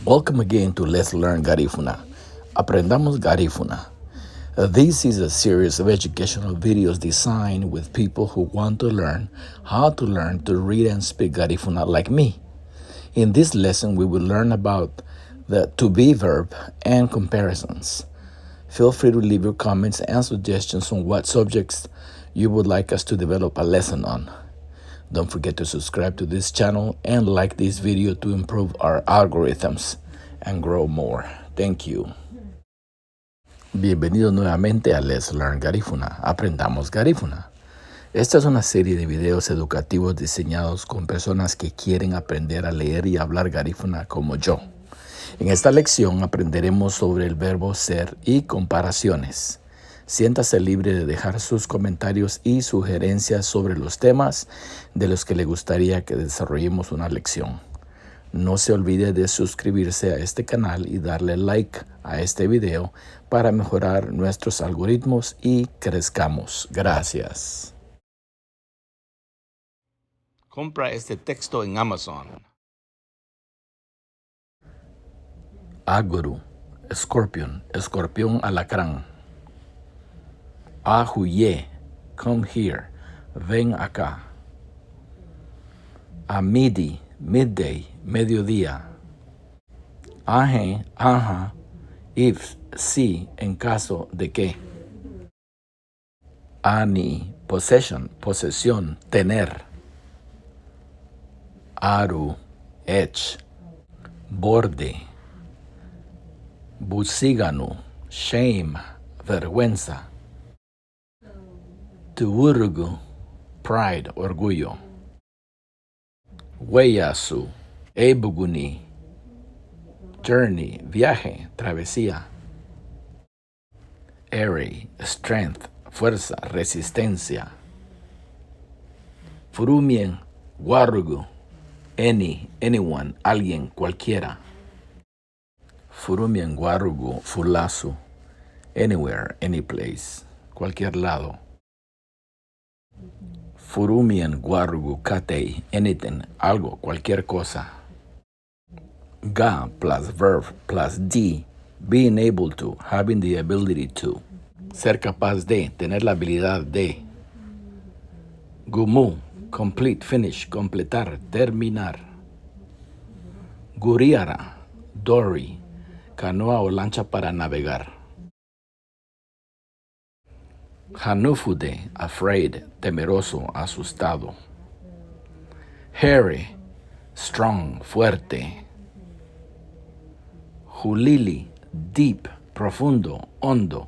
Welcome again to Let's Learn Garifuna. Aprendamos Garífuna. This is a series of educational videos designed with people who want to learn how to learn to read and speak Garifuna like me. In this lesson, we will learn about the to be verb and comparisons. Feel free to leave your comments and suggestions on what subjects you would like us to develop a lesson on. Don't forget to subscribe to this channel and like this video to improve our algorithms and grow more. Thank you. Bienvenidos nuevamente a Let's Learn Garifuna. Aprendamos Garífuna. Esta es una serie de videos educativos diseñados con personas que quieren aprender a leer y hablar Garífuna como yo. En esta lección aprenderemos sobre el verbo ser y comparaciones. Siéntase libre de dejar sus comentarios y sugerencias sobre los temas de los que le gustaría que desarrollemos una lección. No se olvide de suscribirse a este canal y darle like a este video para mejorar nuestros algoritmos y crezcamos. Gracias. Compra este texto en Amazon. Ágoro, escorpión, escorpión alacrán. Ahuye, come here, ven acá. Amidi, midday, mediodía. Aje, ajá, if, sí, en caso de que. Ani, possession, posesión, tener. Aru, edge, borde. Busiganu, shame, vergüenza. Tuurugu, pride, orgullo. Weyasu, ebuguni, journey, viaje, travesía. Eri, strength, fuerza, resistencia. Furumien, warugu, anyone, alguien, cualquiera. Furumien warugu, fulasu, anywhere, any place, cualquier lado. Furumien guarugu katei, anything, algo, cualquier cosa. Ga plus verb plus d, being able to, having the ability to. Ser capaz de, tener la habilidad de. Gumu, complete, finish, completar, terminar. Guriara, dory, canoa o lancha para navegar. Hanufude, afraid, temeroso, asustado. Hairy, strong, fuerte. Hulili, deep, profundo, hondo.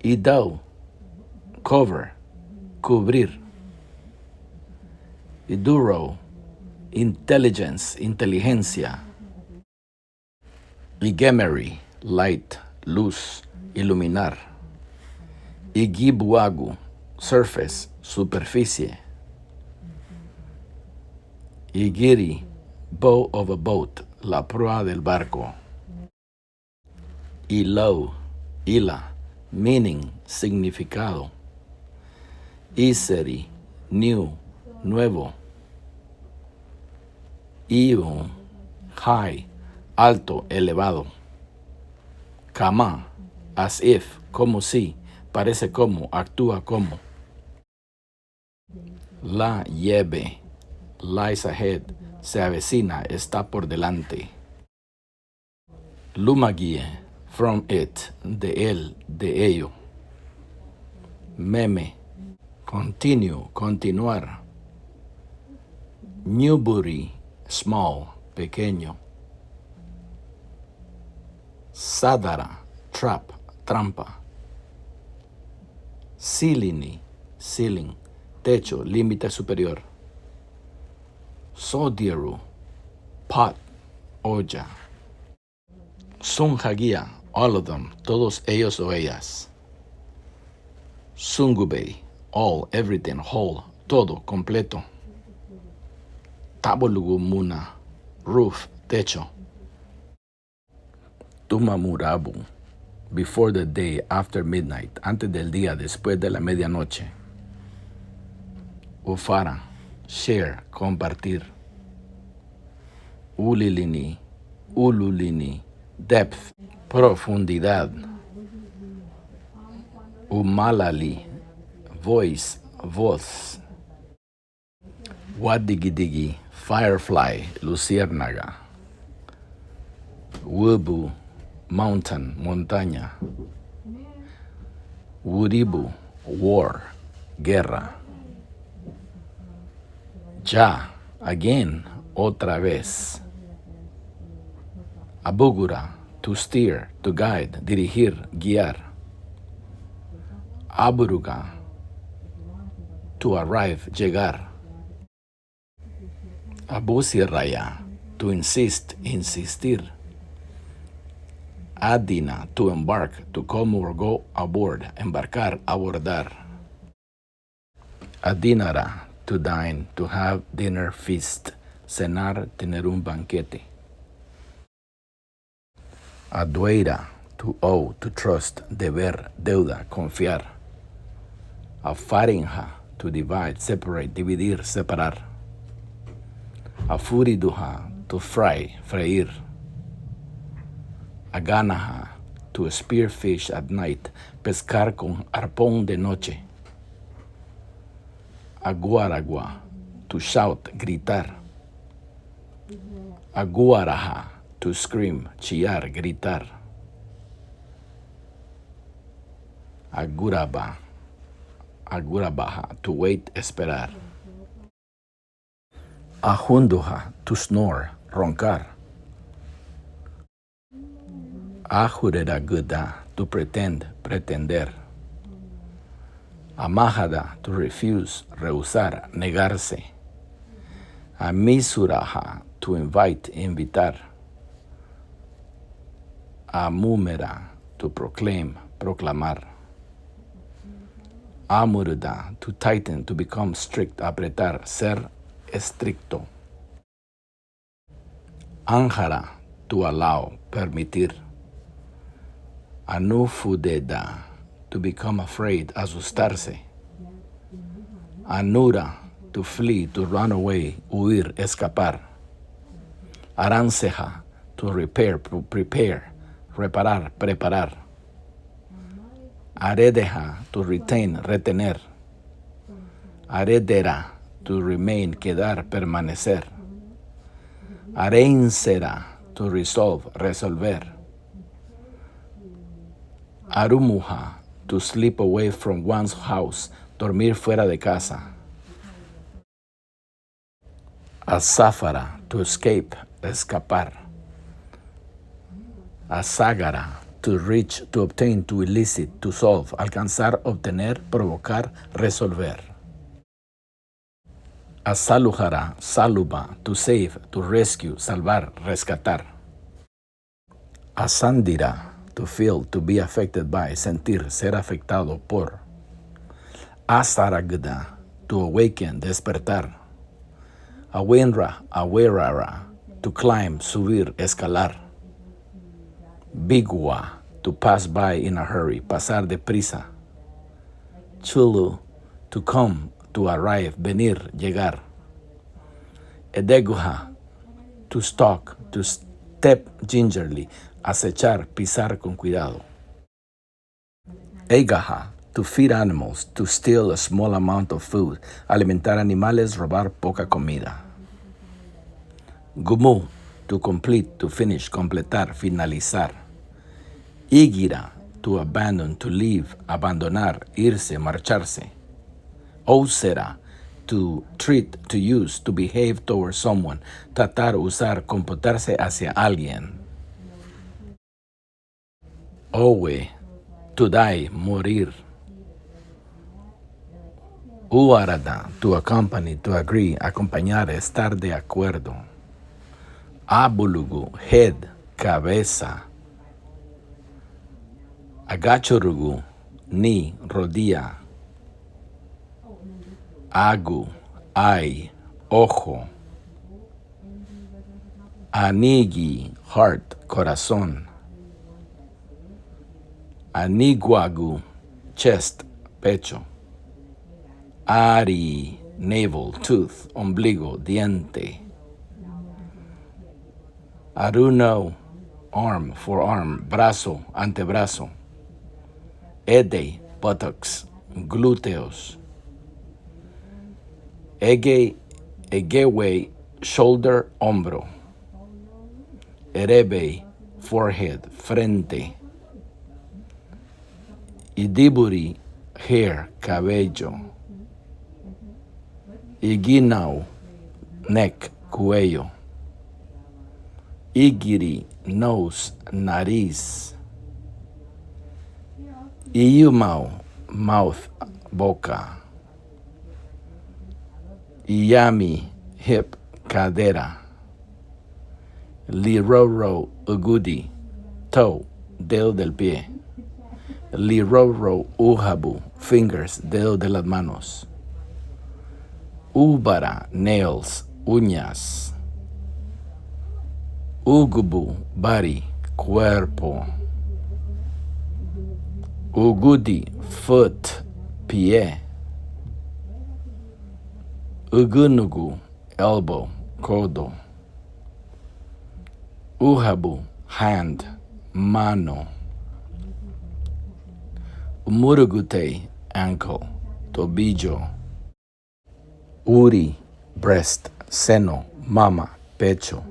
Idau, cover, cubrir. Iduro, intelligence, inteligencia. Igemeri, light, luz, iluminar. Igibuagu, surface, superficie. Igiri, bow of a boat, la proa del barco. Ilo, ila, meaning, significado. Iseri, new, nuevo. Iu, high, alto, elevado. Kama, as if, como si. Parece como, actúa como. La lleve, lies ahead, se avecina, está por delante. Lumagie, from it, de él, de ello. Meme, continue, continuar. Newbury, small, pequeño. Sadara, trap, trampa. Silini, ceiling, techo, límite superior. Sodieru, pot, olla. Sunhagia, all of them, todos ellos o ellas. Sungubei, all, everything, whole, todo, completo. Tabulugumuna, roof, techo. Tumamurabu, before the day, after midnight, antes del día, después de la medianoche. Ufara, share, compartir. ulilini, ululini, depth, profundidad, umalali, voice, voz, wadigidigi, firefly, luciérnaga, wubu, mountain, montaña, wuribu, war, guerra, ya, again, otra vez, abugura, to steer, to guide, dirigir, guiar, aburuga, to arrive, llegar, abusiraya, to insist, insistir, adina, to embark, to come or go aboard, embarcar, abordar, adinara, to dine, to have dinner, feast, cenar, tener un banquete, adueira, to owe, to trust, deber, deuda, confiar, afarinja, to divide, separate, dividir, separar, afuriduja, to fry, freír, aganaja, to spear fish at night, pescar con arpón de noche, aguaragua, to shout, gritar, aguaraja, to scream, chillar, gritar, aguraba, agurabaja, to wait, esperar, ajunduja, to snore, roncar, ajureraguda, to pretend, pretender, amajada, to refuse, rehusar, negarse, amisuraja, to invite, invitar, amumera, to proclaim, proclamar, amurda, to tighten, to become strict, apretar, ser estricto, anjara, to allow, permitir, anufudeda, to become afraid, asustarse, anura, to flee, to run away, huir, escapar, aranceja, to repair, prepare, reparar, preparar, aredeja, to retain, retener, aredera, to remain, quedar, permanecer, areincera, to resolve, resolver, arumuja, to slip away from one's house, dormir fuera de casa, azáfara, to escape, escapar, azágara, to reach, to obtain, to elicit, to solve, alcanzar, obtener, provocar, resolver, asalujara, saluba, to save, to rescue, salvar, rescatar, asandira, to feel, to be affected by, sentir, ser afectado por, asaragda, to awaken, despertar, awenra, awerara, to climb, subir, escalar, bigua, to pass by in a hurry, pasar deprisa, chulu, to come, to arrive, venir, llegar, edeguha, to stalk, to step gingerly, acechar, pisar con cuidado, egaha, to feed animals, to steal a small amount of food, alimentar animales, robar poca comida, gumu, to complete, to finish, completar, finalizar, igira, to abandon, to leave, abandonar, irse, marcharse, osera, to treat, to use, to behave towards someone, tratar, usar, comportarse hacia alguien, owe, to die, morir, uarada, to accompany, to agree, acompañar, estar de acuerdo, abulugu, head, cabeza, agachorugu, knee, rodilla, agu, eye, ojo, anigi, heart, corazón, aniguagu, chest, pecho, ari, navel, tooth, ombligo, diente, Aruno, arm, forearm, brazo, antebrazo. Ede, buttocks, glúteos. Egewe, shoulder, hombro. Erebe, forehead, frente. Idiburi, hair, cabello. Iginau, neck, cuello. Igiri, nose, nariz. Iumau, mouth, boca. Iyami, hip, cadera. Liroro, ugudi, toe, dedo del pie. Liroro, uhabu, fingers, dedo de las manos. Ubara, nails, uñas. Ugubu, body, cuerpo. Ugudi, foot, pie. Ugunugu, elbow, codo. Uhabu, hand, mano. Umurugute, ankle, tobillo. Uri, breast, seno, mama, pecho.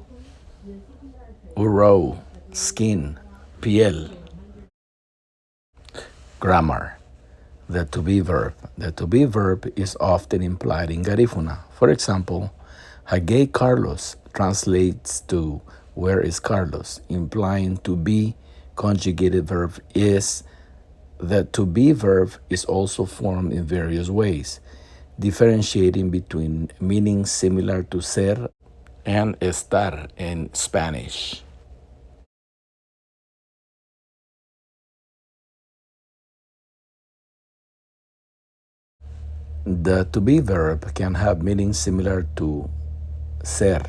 Uro, skin, piel. Grammar. The to be verb. The to be verb is often implied in Garifuna. For example, Hagei Carlos translates to where is Carlos, implying to be conjugated verb is. The to be verb is also formed in various ways, differentiating between meanings similar to ser and estar in Spanish. The to be verb can have meanings similar to ser,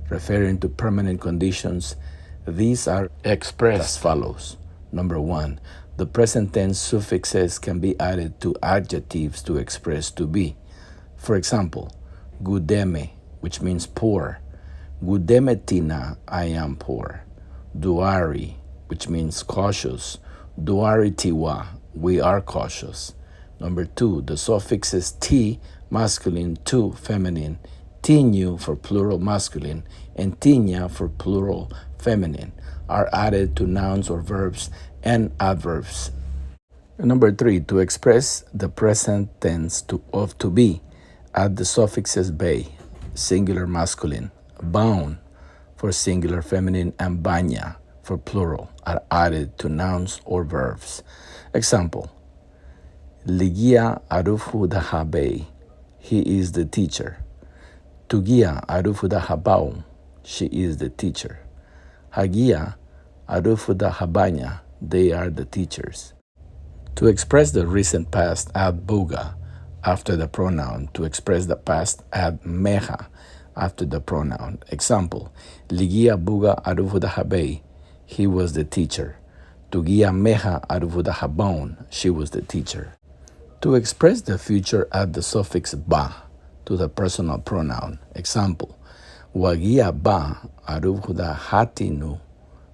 referring to permanent conditions. These are expressed as follows. Number 1, the present tense suffixes can be added to adjectives to express to be. For example, gudeme, which means poor. Gudemetina, I am poor. Duari, which means cautious. Duaritiwa, we are cautious. Number 2, the suffixes ti, masculine, tu, feminine, tinu for plural masculine, and tinya for plural feminine are added to nouns or verbs and adverbs. And number 3, to express the present tense of to be, add the suffixes be, singular masculine, bound for singular feminine, and banya for plural are added to nouns or verbs. Example, Ligia arufu dahabei, he is the teacher. Tugia arufu dahabau, she is the teacher. Hagia arufu dahabanya, they are the teachers. To express the recent past, add buga after the pronoun. To express the past, add meha after the pronoun. Example, Ligia buga arufu dahabei, he was the teacher. Tugia meha arufu dahabon, she was the teacher. To express the future, add the suffix ba to the personal pronoun. Example, wagia ba aruhuda hatinu,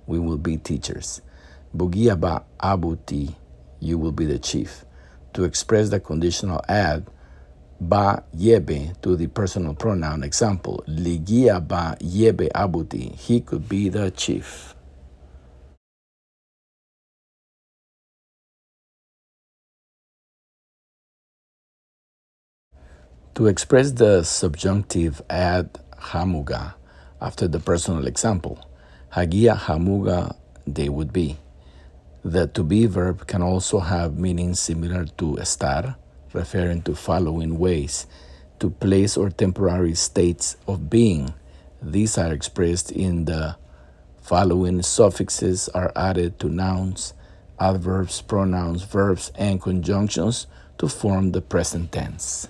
we will be teachers. Bugia ba abuti, you will be the chief. To express the conditional, add ba yebe to the personal pronoun. Example, ligia ba yebe abuti, he could be the chief. To express the subjunctive, add hamuga after the personal. Example, hagia hamuga, they would be. The to be verb can also have meanings similar to estar, referring to following ways, to place or temporary states of being. These are expressed in the following. Suffixes are added to nouns, adverbs, pronouns, verbs, and conjunctions to form the present tense.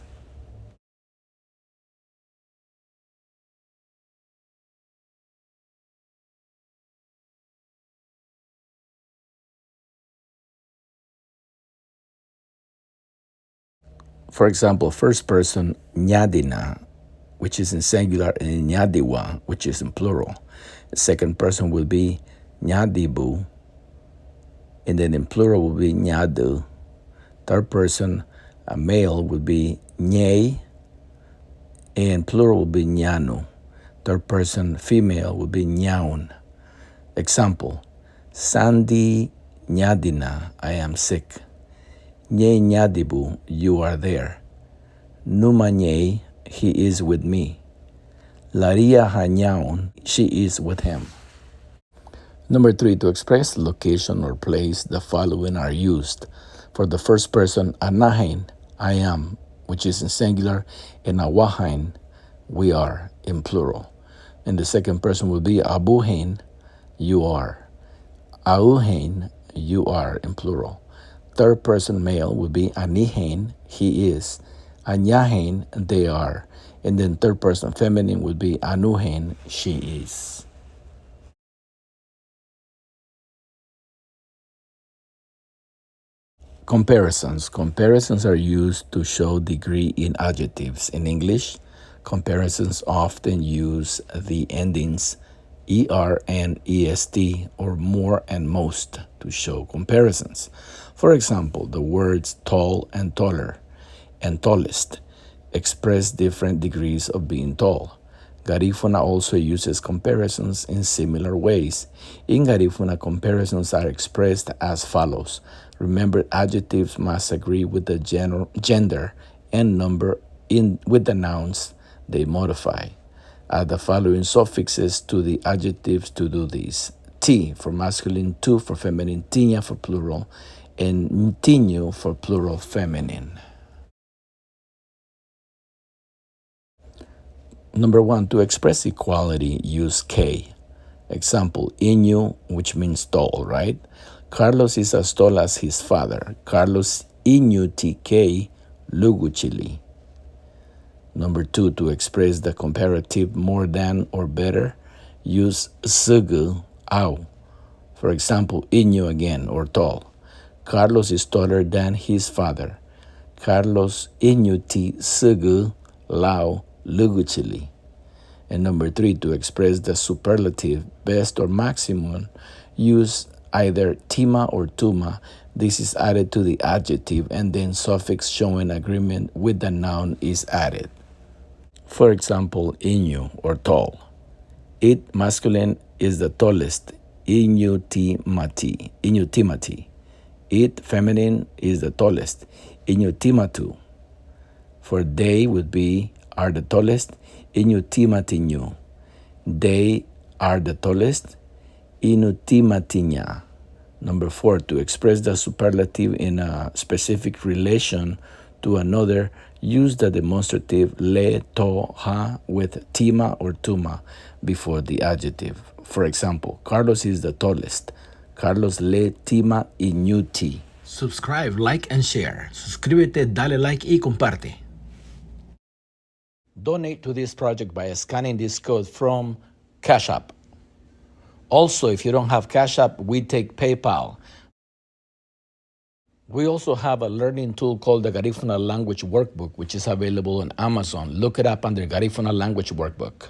For example, first person, nyadina, which is in singular, and nyadiwa, which is in plural. Second person will be ñadibu. And then in plural will be ñadu. Third person, a male, would be ñey. And plural will be ñanu. Third person, female, would be ñaun. Example, Sandy ñadina, I am sick. Ñey ñadibu, you are there. Numa ñey, he is with me. Laria hañaun, she is with him. Number 3, to express location or place, the following are used. For the first person, anahain, I am, which is in singular, and awahain, we are, in plural. And the second person will be abuhain, you are. Auhain, you are, in plural. Third person male will be anihain, he is. Anyahain, they are. And then third person feminine would be anuhain, she is. Comparisons. Comparisons are used to show degree in adjectives. In English, comparisons often use the endings er and est or more and most to show comparisons. For example, the words tall and taller and tallest express different degrees of being tall. Garifuna also uses comparisons in similar ways. In Garifuna, comparisons are expressed as follows. Remember, adjectives must agree with the gender and number with the nouns they modify. Add the following suffixes to the adjectives to do this. T for masculine, tu for feminine, tiña for plural, and tiño for plural feminine. Number 1, to express equality, use K. Example, Inyo, which means tall, right? Carlos is as tall as his father. Carlos inyo TK luguchili. Number 2, to express the comparative more than or better, use sugu, au. For example, inyo again, or tall. Carlos is taller than his father. Carlos inyo ti sugu lau luguchili. And number 3, to express the superlative, best or maximum, use either tima or tuma. This is added to the adjective and then suffix showing agreement with the noun is added. For example, inyo or tall. It masculine is the tallest, inyutimati. It feminine is the tallest, inyutimatu. For they would be are the tallest, inyutimatinyo. They are the tallest, inutimatinya. Number 4, to express the superlative in a specific relation to another, use the demonstrative le, to, ha with tima or tuma before the adjective. For example, Carlos is the tallest. Carlos le tima iñuti. Subscribe, like, and share. Suscríbete, dale like y comparte. Donate to this project by scanning this code from Cash App. Also, if you don't have Cash App, we take PayPal. We also have a learning tool called the Garifuna Language Workbook, which is available on Amazon. Look it up under Garifuna Language Workbook.